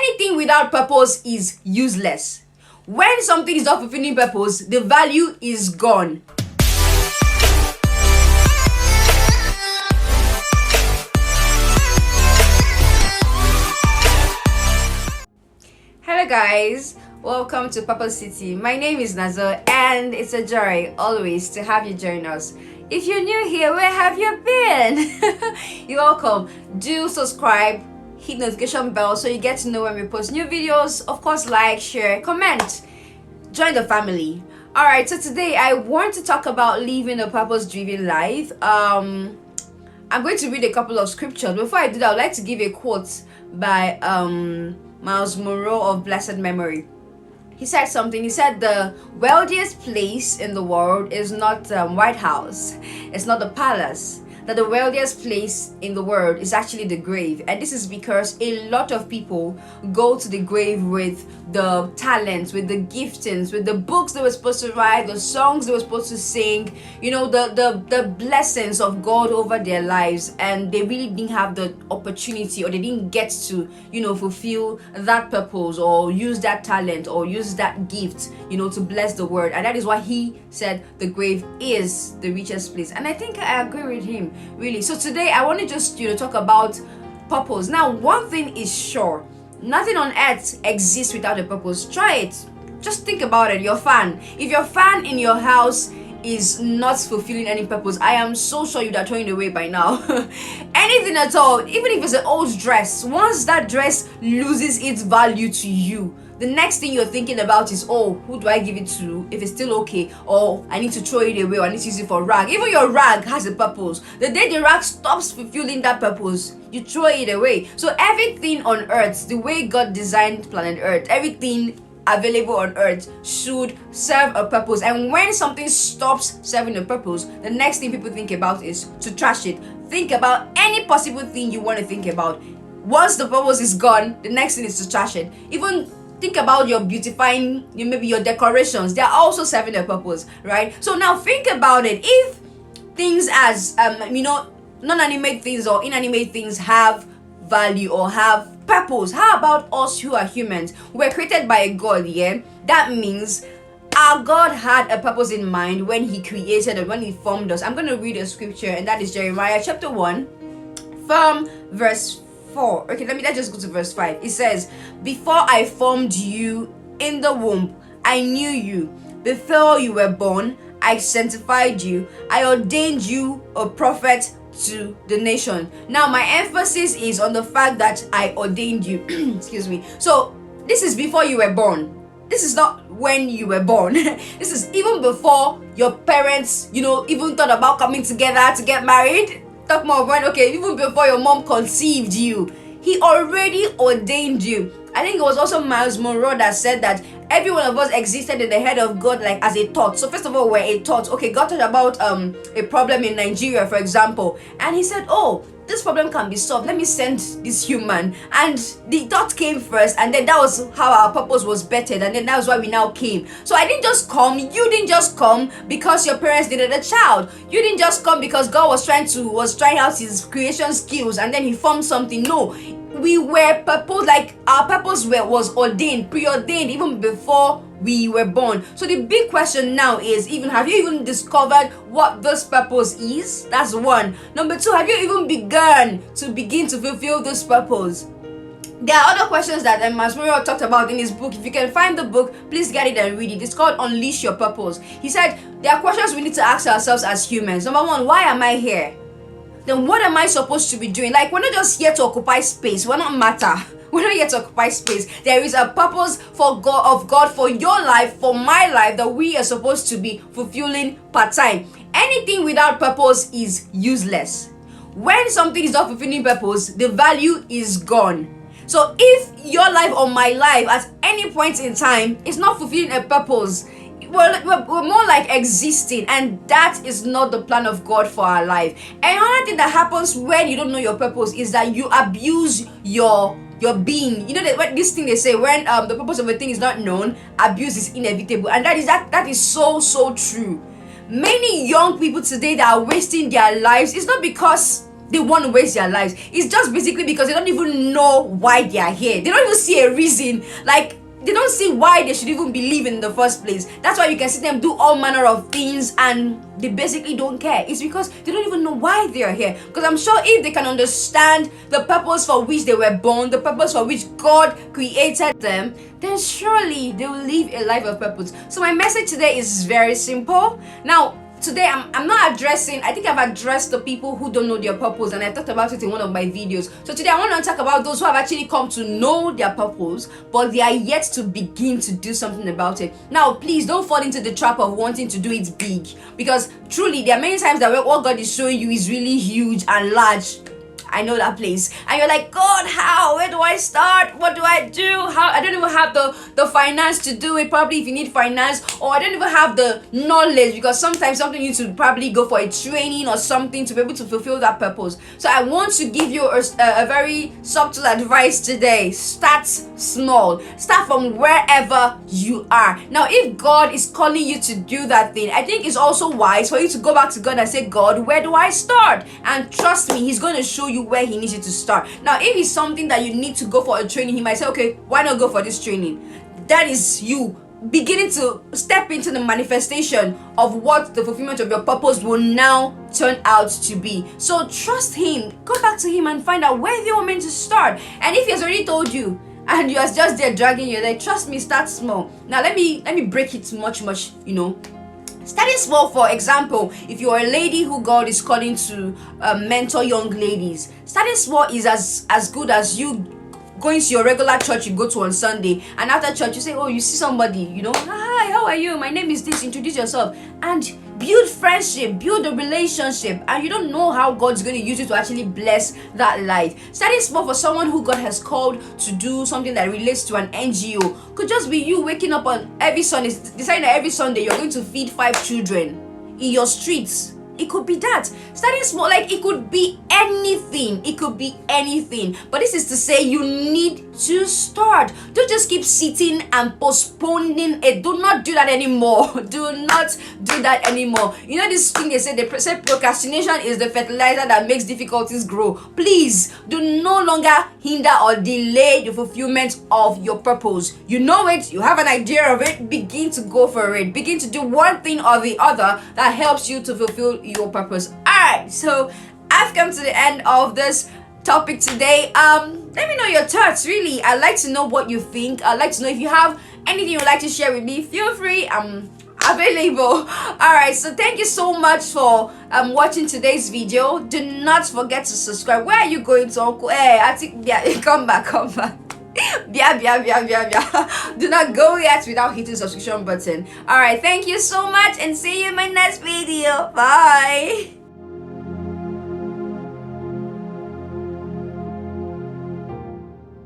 Anything without purpose is useless. When something is not fulfilling purpose, the value is gone. Hello guys, welcome to Purpose City. My name is Nazo and it's a joy always to have you join us. If you're new here, where have you been? You're welcome. Do subscribe, hit notification bell so you get to know when we post new videos. Of course, like, share, comment, join the family. Alright, so today I want to talk about living a purpose-driven life. I'm going to read a couple of scriptures. Before I do that, I would like to give a quote by Miles Monroe of blessed memory. He said something. He said the wealthiest place in the world is not White House. It's not the palace. That the wealthiest place in the world is actually the grave. And this is because a lot of people go to the grave with the talents, with the giftings, with the books they were supposed to write, the songs they were supposed to sing, the blessings of God over their lives, and they really didn't have the opportunity, or they didn't get to, fulfill that purpose or use that talent or use that gift, to bless the world. And that is why he said the grave is the richest place. And I think I agree with him. Really. So today I want to just talk about purpose. Now, one thing is sure, nothing on earth exists without a purpose. Try it. Just think about it. Your fan. If your fan in your house is not fulfilling any purpose, I am so sure you'd are throwing it away by now. Anything at all, even if it's an old dress, once that dress loses its value to you, the next thing you're thinking about is, oh, who do I give it to if it's still okay? Or I need to throw it away, or I need to use it for rag. Even your rag has a purpose. The day the rag stops fulfilling that purpose, you throw it away. So everything on earth, the way God designed planet Earth, everything available on earth should serve a purpose. And when something stops serving a purpose, the next thing people think about is to trash it. Think about any possible thing you want to think about. Once the purpose is gone, the next thing is to trash it. Even think about your beautifying, maybe your decorations. They are also serving a purpose, right? So now think about it. If things as non-animate things or inanimate things have value or have purpose, how about us who are humans? We're created by a God, yeah? That means our God had a purpose in mind when he created and when he formed us. I'm going to read a scripture, and that is Jeremiah chapter 1 from verse 4. Okay, let's just go to verse 5. It says, before I formed you in the womb, I knew you. Before you were born, I sanctified you. I ordained you a prophet to the nation. Now, my emphasis is on the fact that I ordained you. Excuse me. So, this is before you were born. This is not when you were born. This is even before your parents, even thought about coming together to get married. Talk more about, okay, even before your mom conceived you, he already ordained you. I think it was also Miles Monroe that said that every one of us existed in the head of God like as a thought. So first of all, we're a thought. Okay, God thought about a problem in Nigeria, for example, and he said, oh, this problem can be solved. Let me send this human. And the thought came first, and then that was how our purpose was bettered, and then that was why we now came. So I didn't just come. You didn't just come because your parents needed a child. You didn't just come because God was trying out his creation skills, and then he formed something. No, we were purpose, like our purpose was ordained, preordained even before we were born. So the big question now is, have you even discovered what this purpose is? That's one. Number two, have you even begun to fulfill this purpose? There are other questions that Masmorio talked about in his book. If you can find the book, please get it and read it. It's called Unleash Your Purpose. He said there are questions we need to ask ourselves as humans. Number one, why am I here? Then what am I supposed to be doing? Like, we're not just here to occupy space. We're not matter. We're not here to occupy space. There is a purpose for God for your life, for my life, that we are supposed to be fulfilling part-time. Anything without purpose is useless. When something is not fulfilling purpose, the value is gone. So if your life or my life at any point in time is not fulfilling a purpose, we're more like existing, and that is not the plan of God for our life. And another thing that happens when you don't know your purpose is that you abuse your being. This thing they say, when the purpose of a thing is not known, abuse is inevitable. And that is so true. Many young people today that are wasting their lives, it's not because they want to waste their lives. It's just basically because they don't even know why they are here. They don't even see a reason. Like, they don't see why they should even be living in the first place. That's why you can see them do all manner of things and they basically don't care. It's because they don't even know why they are here. Because I'm sure if they can understand the purpose for which they were born, the purpose for which God created them, then surely they will live a life of purpose. So my message today is very simple. Now, today I'm not addressing, I think I've addressed the people who don't know their purpose, and I talked about it in one of my videos. So today I want to talk about those who have actually come to know their purpose, but they are yet to begin to do something about it. Now, please don't fall into the trap of wanting to do it big, because truly there are many times that what God is showing you is really huge and large. I know that place, and you're like, God, how? Where do I start? What do I do? How? I don't even have the finance to do it. Probably if you need finance, or I don't even have the knowledge, because sometimes something you need to probably go for a training or something to be able to fulfill that purpose. So I want to give you a very subtle advice today. Start small. Start from wherever you are. Now, if God is calling you to do that thing, I think it's also wise for you to go back to God and say, God, where do I start? And trust me, He's going to show you where He needs you to start. Now, if it's something that you need to go for a training, He might say, okay, why not go for this training? That is you beginning to step into the manifestation of what the fulfillment of your purpose will now turn out to be. So trust Him. Go back to Him and find out where you are meant to start. And if He has already told you and you are just there dragging your leg, trust me, start small. Now let me break it much, starting small. For example, if you're a lady who God is calling to mentor young ladies, starting small is as good as you going to your regular church you go to on Sunday, and after church you say, oh, you see somebody, hi, how are you, my name is this, introduce yourself, and build friendship, build a relationship, and you don't know how God's going to use you to actually bless that life. Starting small for someone who God has called to do something that relates to an NGO could just be you waking up on every Sunday, deciding that every Sunday you're going to feed 5 children in your streets. It could be that. Starting small, like it could be anything. It could be anything. But this is to say you need to start. Don't just keep sitting and postponing it. Do not do that anymore. Do not do that anymore. You know this thing they say procrastination is the fertilizer that makes difficulties grow. Please do no longer hinder or delay the fulfillment of your purpose. You know it, you have an idea of it, begin to go for it. Begin to do one thing or the other that helps you to fulfill your purpose. Alright, so I've come to the end of this topic today. Let me know your thoughts. Really, I'd like to know what you think. I'd like to know if you have anything you'd like to share with me. Feel free, I'm available. Alright, so thank you so much for watching today's video. Do not forget to subscribe. Where are you going to, Uncle? Hey, I think, yeah, come back. Do not go yet without hitting the subscription button. Alright, thank you so much and see you in my next video. Bye.